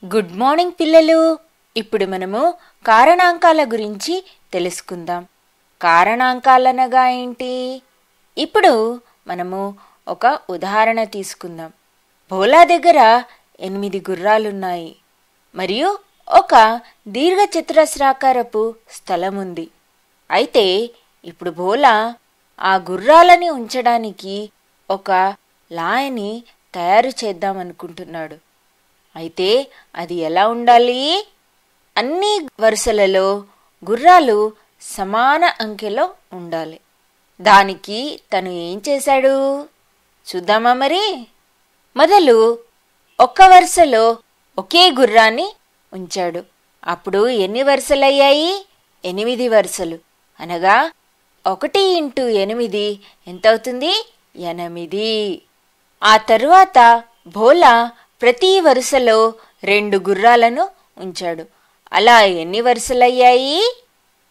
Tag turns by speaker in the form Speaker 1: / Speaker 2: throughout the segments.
Speaker 1: Good morning పిల్లలు. ఇప్పుడు మనము కారణాంకాల గురించి తెలుసుకుందాం. కారణాంకాలనగా ఏంటి? ఇప్పుడు మనము ఒక ఉదాహరణ తీసుకుందాం. భోలా దగ్గర 8 గుర్రాలున్నాయి మరియు ఒక దీర్ఘచతురస్రాకారపు స్థలం ఉంది. అయితే ఇప్పుడు భోలా ఆ గుర్రాలని ఉంచడానికి ఒక లాయని తయారు చేద్దామనుకుంటున్నాడు. అయితే అది ఎలా ఉండాలి? అన్ని వరుసలలో గుర్రాలు సమాన అంకెలో ఉండాలి. దానికి తను ఏం చేశాడు చూద్దామా మరి. మొదలు ఒక్క వరుసలో ఒకే గుర్రాన్ని ఉంచాడు. అప్పుడు ఎన్ని వరుసలయ్యాయి? 8 వరుసలు. అనగా 1 × 8 ఎంతవుతుంది? 8. ఆ తరువాత భోలా ప్రతి వరుసలో 2 గుర్రాలను ఉంచాడు. అలా ఎన్ని వరుసలయ్యాయి?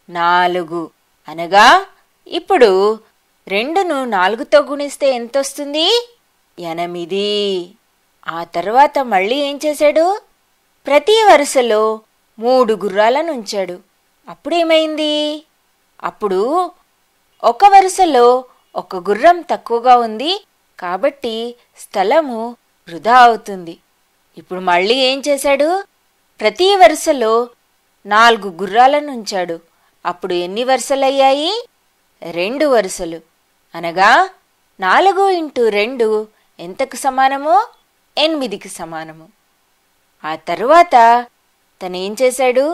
Speaker 1: 4. అనగా ఇప్పుడు 2ను 4తో గుణిస్తే ఎంతొస్తుంది? 8. ఆ తర్వాత మళ్ళీ ఏం చేశాడు? ప్రతి వరుసలో 3 గుర్రాలను ఉంచాడు. అప్పుడేమైంది? అప్పుడు ఒక వరుసలో ఒక గుర్రం తక్కువగా ఉంది కాబట్టి స్థలము వృధా అవుతుంది. ఇప్పుడు మళ్ళీ ఏం చేశాడు? ప్రతి వరుసలో 4 గుర్రాలను ఉంచాడు. అప్పుడు ఎన్ని వరుసలయ్యాయి? 2 వరుసలు. అనగా 4 × 2 ఎంతకు సమానము? 8కి సమానము. ఆ తరువాత తనేం చేశాడు?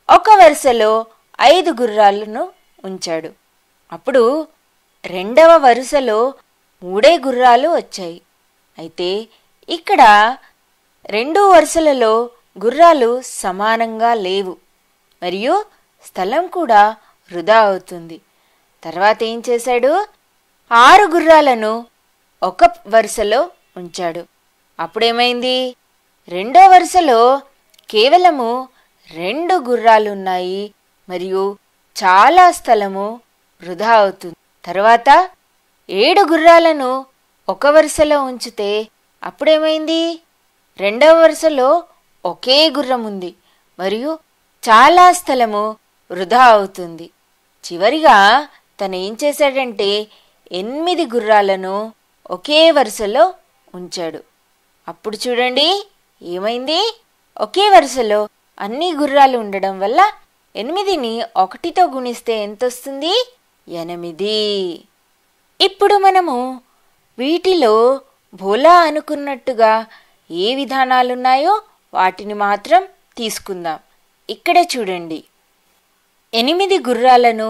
Speaker 1: ఒక వరుసలో 5 గుర్రాలను ఉంచాడు. అప్పుడు 2వ వరుసలో 3 గుర్రాలు వచ్చాయి. అయితే ఇక్కడ 2 వరుసలలో గుర్రాలు సమానంగా లేవు మరియు స్థలం కూడా వృధా అవుతుంది. తర్వాత ఏం చేశాడు? 6 గుర్రాలను ఒక వరుసలో ఉంచాడు. అప్పుడేమైంది? 2వ వరుసలో కేవలము 2 గుర్రాలున్నాయి మరియు చాలా స్థలము వృధా అవుతుంది. తర్వాత 7 గుర్రాలను ఒక వరుసలో ఉంచితే అప్పుడేమైంది? 2వ వరుసలో ఒకే గుర్రం ఉంది మరియు చాలా స్థలము వృధా అవుతుంది. చివరిగా తను ఏం చేశాడంటే 8 గుర్రాలను ఒకే వరుసలో ఉంచాడు. అప్పుడు చూడండి ఏమైంది? ఒకే వరుసలో అన్ని గుర్రాలు ఉండడం వల్ల 8ని 1తో గుణిస్తే ఎంతొస్తుంది? 8. ఇప్పుడు మనము వీటిలో భోలా అనుకున్నట్టుగా ఏ విధానాలున్నాయో వాటిని మాత్రం తీసుకుందాం. ఇక్కడ చూడండి, 8 గుర్రాలను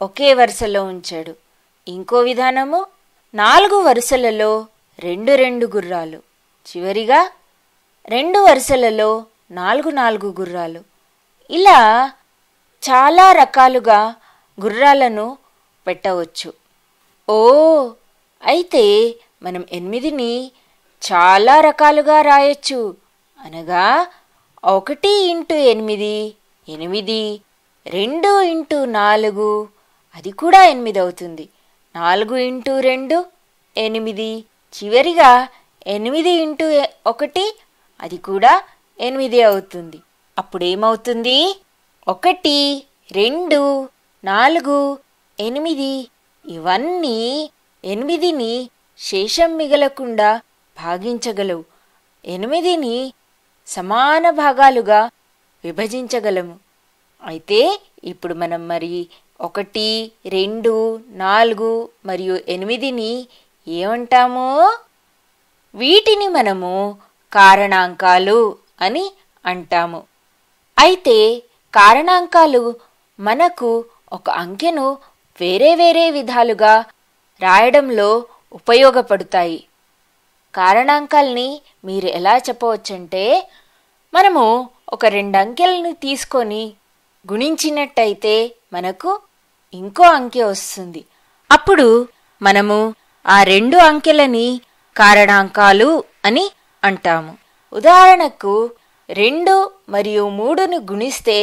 Speaker 1: ఒకే వరుసలో ఉంచాడు. ఇంకో విధానము 4 వరుసలలో 2 గుర్రాలు. చివరిగా 2 వరుసలలో 4 గుర్రాలు. ఇలా చాలా రకాలుగా గుర్రాలను పెట్టవచ్చు. అయితే మనం 8ని చాలా రకాలుగా రాయొచ్చు. అనగా 1 × 8 8, 2 × 4 అది కూడా 8 అవుతుంది. 4 × 2 8, చివరిగా 8 × 1 అది కూడా 8 అవుతుంది. అప్పుడేమవుతుంది? 1, 2, 4, 8 ఇవన్నీ 8ని శేషం మిగలకుండా భాగించగలవు. 8ని సమాన భాగాలుగా విభజించగలము. అయితే ఇప్పుడు మనం మరి 1, 2, 4 మరియు 8ని ఏమంటాము? వీటిని మనము కారణాంకాలు అని అంటాము. అయితే కారణాంకాలు మనకు ఒక అంకెను వేరే వేరే విధాలుగా రాయడంలో ఉపయోగపడతాయి. కారణాంకాల్ని మీరు ఎలా చెప్పవచ్చంటే, మనము ఒక 2 అంకెలను తీసుకొని గుణించినట్టయితే మనకు ఇంకో అంకె వస్తుంది. అప్పుడు మనము ఆ 2 అంకెలని కారణాంకాలు అని అంటాము. ఉదాహరణకు 2 మరియు 3ను గుణిస్తే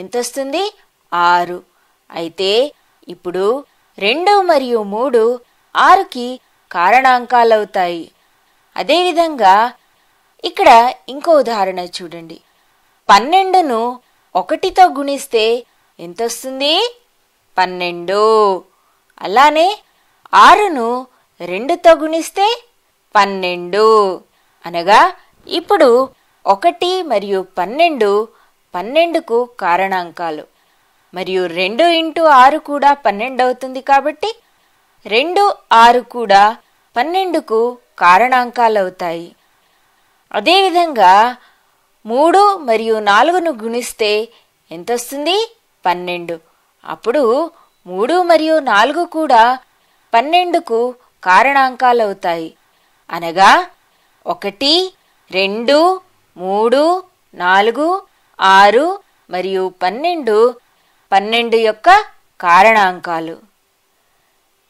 Speaker 1: ఎంతొస్తుంది? 6. అయితే ఇప్పుడు 2 మరియు 3 6కి కారణాంకాలవుతాయి. అదేవిధంగా ఇక్కడ ఇంకో ఉదాహరణ చూడండి. 12ను 1తో గుణిస్తే ఎంతొస్తుంది? 12. అలానే 6ను 2తో గుణిస్తే 12. అనగా ఇప్పుడు 1 మరియు 12 12కు కారణాంకాలు. మరియు 2 ఇంటూ 6 కూడా 12 అవుతుంది కాబట్టి 2, 6 కూడా 12కు కారణాంకాలవుతాయి. అదేవిధంగా 3 మరియు 4ను గుణిస్తే ఎంతొస్తుంది? 12. అప్పుడు 3 మరియు 4 కూడా 12కు కారణాంకాలవుతాయి. అనగా 1, 2, 3, 4, 6 మరియు 12 యొక్క కారణాంకాలు.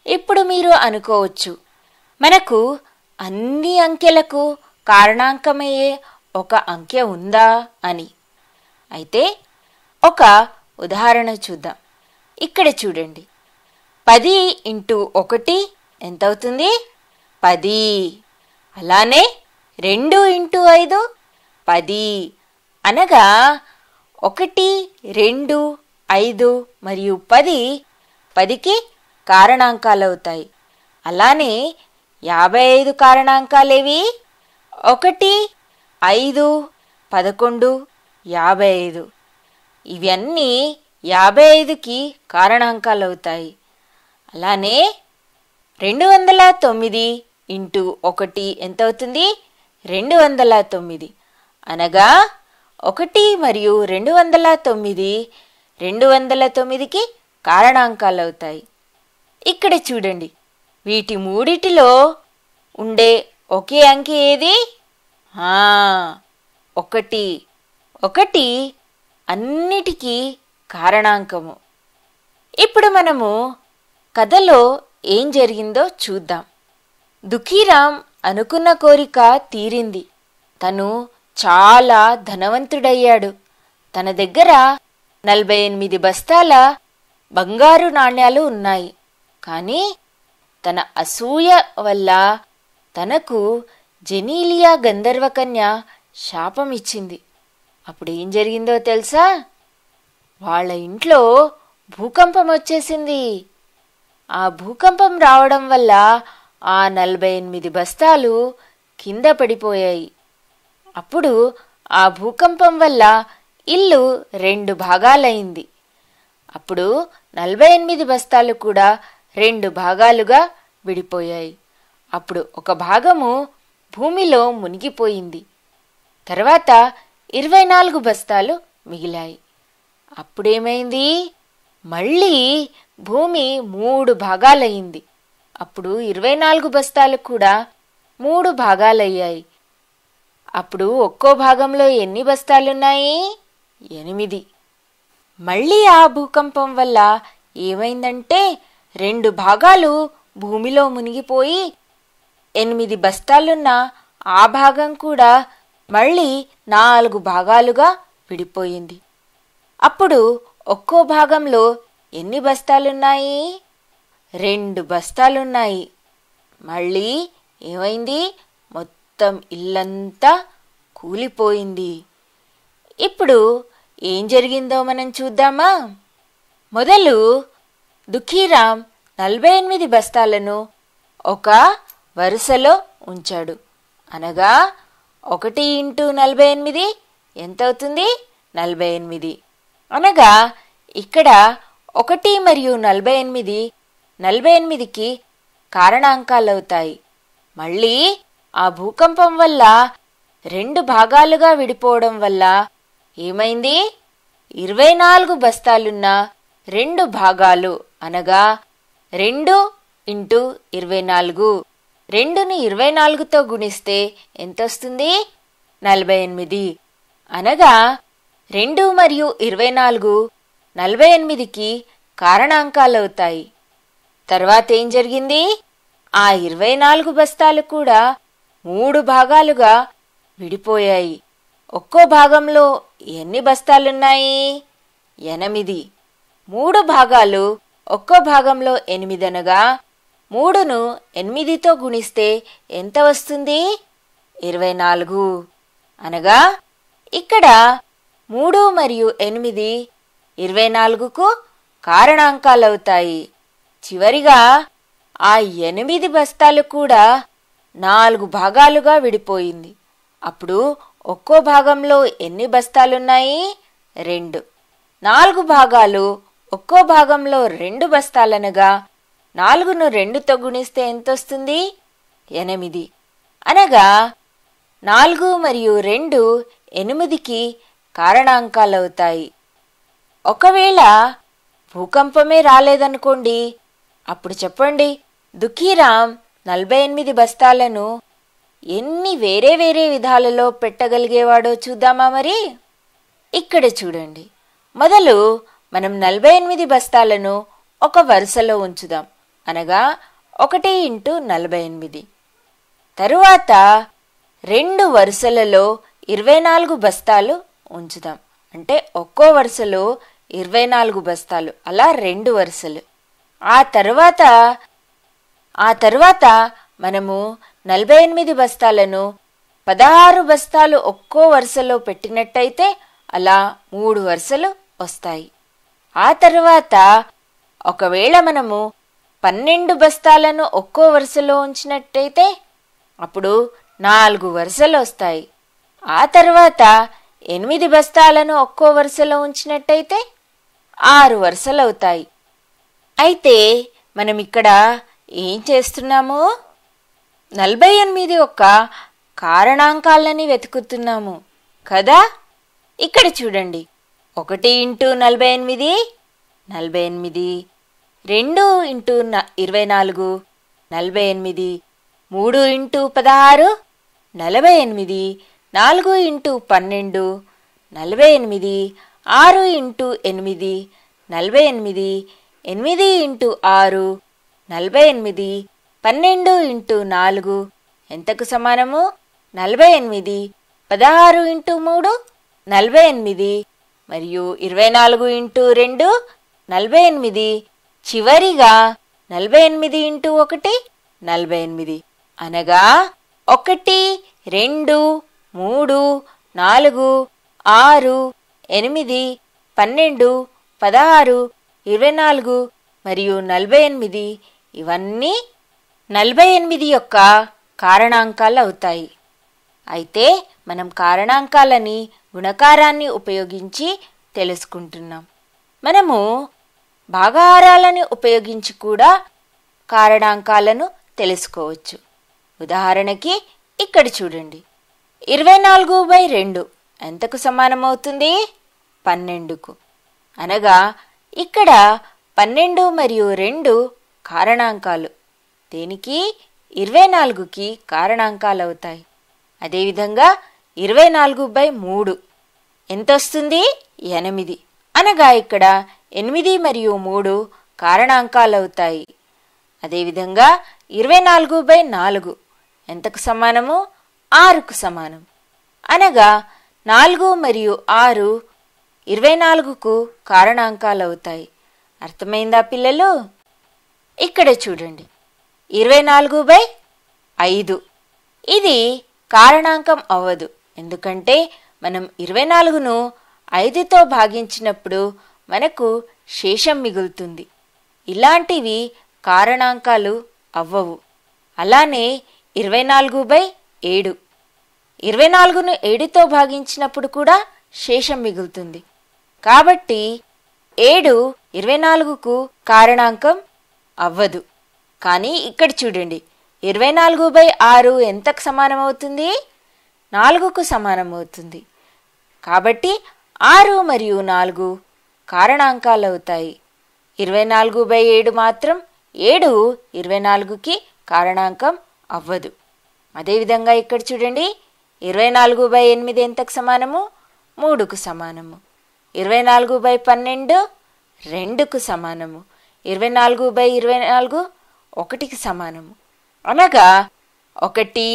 Speaker 1: ఇప్పుడు మీరు అనుకోవచ్చు, మనకు అన్ని అంకెలకు కారణాంకమయ్యే ఒక అంకె ఉందా అని. అయితే ఒక ఉదాహరణ చూద్దాం. ఇక్కడ చూడండి, 10 ఇంటూ 1 ఎంతవుతుంది? 10. అలానే 2 ఇంటూ 5 10. అనగా 1, 2, 5 మరియు 10కి కారణాంకాలవుతాయి. అలానే 55 కారణాంకాలేవి? 1, 5, 11, 55. ఇవన్నీ 55కి కారణాంకాలవుతాయి. అలానే 209 ఇంటూ 1 ఎంతవుతుంది? 209. అనగా 1 మరియు 209 209కి కారణాంకాలవుతాయి. ఇక్కడ చూడండి, వీటి మూడిటిలో ఉండే ఒకే అంకె ఏది? 1. 1 అన్నిటికీ కారణాంకము. ఇప్పుడు మనము కథలో ఏం జరిగిందో చూద్దాం. దుఃఖీరాం అనుకున్న కోరిక తీరింది. తను చాలా ధనవంతుడయ్యాడు. తన దగ్గర 48 బస్తాల బంగారు నాణ్యాలు ఉన్నాయి. కానీ తన అసూయ వల్ల తనకు జెనీలియా గంధర్వకన్య శాపమిచ్చింది. అప్పుడు ఏం జరిగిందో తెలుసా? వాళ్ళ ఇంట్లో భూకంపం వచ్చేసింది. ఆ భూకంపం రావడం వల్ల ఆ 48 బస్తాలు కింద పడిపోయాయి. అప్పుడు ఆ భూకంపం వల్ల ఇల్లు 2 భాగాలైంది. అప్పుడు 48 బస్తాలు కూడా 2 భాగాలుగా విడిపోయాయి. అప్పుడు ఒక భాగము భూమిలో మునిగిపోయింది. తర్వాత 24 బస్తాలు మిగిలాయి. అప్పుడేమైంది? మళ్ళీ భూమి 3 భాగాలయ్యింది. అప్పుడు 24 బస్తాలు కూడా 3 భాగాలయ్యాయి. అప్పుడు ఒక్కో భాగంలో ఎన్ని బస్తాలున్నాయి? 8. మళ్ళీ ఆ భూకంపం వల్ల ఏమైందంటే 2 భాగాలు భూమిలో మునిగిపోయి 8 బస్తాలున్న ఆ భాగం కూడా మళ్ళీ 4 భాగాలుగా విడిపోయింది. అప్పుడు ఒక్కో భాగంలో ఎన్ని బస్తాలున్నాయి? 2 బస్తాలున్నాయి. మళ్ళీ ఏమైంది? మొత్తం ఇల్లంతా కూలిపోయింది. ఇప్పుడు ఏం జరిగిందో మనం చూద్దామా? మొదలు దుఃఖీరాం 48 బస్తాలను ఒక వరుసలో ఉంచాడు. అనగా 1 ఇంటూ 48 ఎంతవుతుంది? 48. అనగా ఇక్కడ 1 మరియు 48 48కి కారణాంకాలవుతాయి. మళ్ళీ ఆ భూకంపం వల్ల 2 భాగాలుగా విడిపోవడం వల్ల ఏమైంది? 24 బస్తాలున్న 2 భాగాలు. అనగా 2 ఇంటూ 24. 2ను 24తో గుణిస్తే ఎంతొస్తుంది? 48. అనగా 2 మరియు 24 48కి కారణాంకాలవుతాయి. తర్వాత ఏం జరిగింది? ఆ 24 బస్తాలు కూడా 3 భాగాలుగా విడిపోయాయి. ఒక్కో భాగంలో ఎన్ని బస్తాలున్నాయి? 8. 3 భాగాలు ఒక్కో భాగంలో 8 అనగా 3ను 8తో గుణిస్తే ఎంత వస్తుంది? 24. అనగా ఇక్కడ 3 మరియు 8 24కు కారణాంకాలవుతాయి. చివరిగా ఆ 8 బస్తాలు కూడా 4 భాగాలుగా విడిపోయింది. అప్పుడు ఒక్కో భాగంలో ఎన్ని బస్తాలున్నాయి? 2. 4 భాగాలు ఒక్కో భాగంలో 2 బస్తాలనగా 4ను 2తో గుణిస్తే ఎంతొస్తుంది? 8. అనగా 4 మరియు 2 8కి కారణాంకాలవుతాయి. ఒకవేళ భూకంపమే రాలేదనుకోండి, అప్పుడు చెప్పండి, దుఃఖీరామ్ 48 బస్తాలను ఎన్ని వేరే వేరే విధాలలో పెట్టగలిగేవాడో చూద్దామా మరి? ఇక్కడ చూడండి. మొదలు మనం 48 బస్తాలను ఒక వరుసలో ఉంచుదాం, అనగా 1 ఇంటూ 48. తరువాత 2 వరుసలలో 24 బస్తాలు ఉంచుదాం, అంటే ఒక్కో వరుసలో 24 బస్తాలు, అలా 2 వరుసలు. ఆ తరువాత మనము 48 బస్తాలను 16 బస్తాలు ఒక్కో వరుసలో పెట్టినట్టయితే అలా 3 వరుసలు వస్తాయి. ఆ తరువాత ఒకవేళ మనము 12 బస్తాలను ఒక్కో వరుసలో ఉంచినట్టయితే అప్పుడు 4 వరుసలు వస్తాయి. ఆ తరువాత 8 బస్తాలను ఒక్కో వరుసలో ఉంచినట్టయితే 6 వరుసలవుతాయి. అయితే మనం ఇక్కడ ఏం చేస్తున్నాము? 48 యొక్క కారణాంకాలని వెతుకుతున్నాము కదా. ఇక్కడ చూడండి. 1 into 48 48, 2 into 24 48, 3 into 16 48, 4 into 12 48, 6 into 8 48, 8 into 6 48, 12 into 4 ఎంతకు సమానము? 48, 16 ఇంటూ 3 48, మరియు 24 ఇంటూ 2 48, చివరిగా 48 ఇంటూ 1 48, అనగా 1 2 3 4 6 8 12 16 24 మరియు 48 ఇవన్నీ 48 యొక్క కారణాంకాలు అవుతాయి. అయితే మనం కారణాంకాలని గుణకారాన్ని ఉపయోగించి తెలుసుకుంటున్నాం. మనము భాగాహారాలని ఉపయోగించి కూడా కారణాంకాలను తెలుసుకోవచ్చు. ఉదాహరణకి ఇక్కడ చూడండి. 24/2 ఎంతకు సమానమవుతుంది? 12కు. అనగా ఇక్కడ 12 మరియు 2 కారణాంకాలు, దీనికి 24కి కారణాంకాలవుతాయి. అదేవిధంగా 24/3 ఎంతొస్తుంది? 8. అనగా ఇక్కడ 8 మరియు 3 కారణాంకాలవుతాయి. అదేవిధంగా 24/4 ఎంతకు సమానము? 6కు సమానం. అనగా 4 మరియు 6 24కు కారణాంకాలవుతాయి. అర్థమైందా పిల్లలు? ఇక్కడ చూడండి. 24/5 ఇది కారణాంకం అవ్వదు, ఎందుకంటే మనం 24ను 5తో భాగించినప్పుడు మనకు శేషం మిగులుతుంది. ఇలాంటివి కారణాంకాలు అవ్వవు. అలానే 24/7 24ను 7తో భాగించినప్పుడు కూడా శేషం మిగులుతుంది. కాబట్టి 7 24కు కారణాంకం అవ్వదు. కానీ ఇక్కడ చూడండి. 24/6 ఎంతకు సమానమవుతుంది? 4కు సమానమవుతుంది. కాబట్టి 6 మరియు 4 కారణాంకాలవుతాయి. 24/7 మాత్రం 7 24కి కారణాంకం అవ్వదు. అదేవిధంగా ఇక్కడ చూడండి. 24/8 ఎంతకు సమానము? 3కు సమానము. 24/12 2కు సమానము. 24/24 1కి సమానము. అనగా 1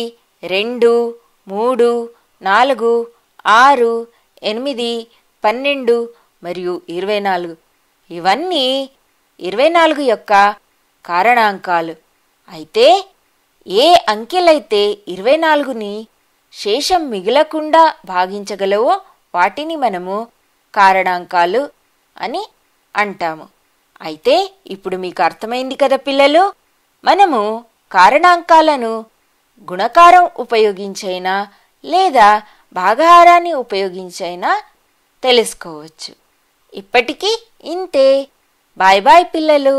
Speaker 1: 2 3 4 6 8 12 మరియు 24 ఇవన్నీ 24 యొక్క కారణాంకాలు. అయితే ఏ అంకెలైతే 24ని శేషం మిగలకుండా భాగించగలవో వాటిని మనము కారణాంకాలు అని అంటాము. అయితే ఇప్పుడు మీకు అర్థమైంది కదా పిల్లలు, మనము కారణాంకాలను గుణకారం ఉపయోగించైనా లేదా భాగాహారాన్ని ఉపయోగించైనా తెలుసుకోవచ్చు. ఇప్పటికీ ఇంతే. బాయ్ బాయ్ పిల్లలు.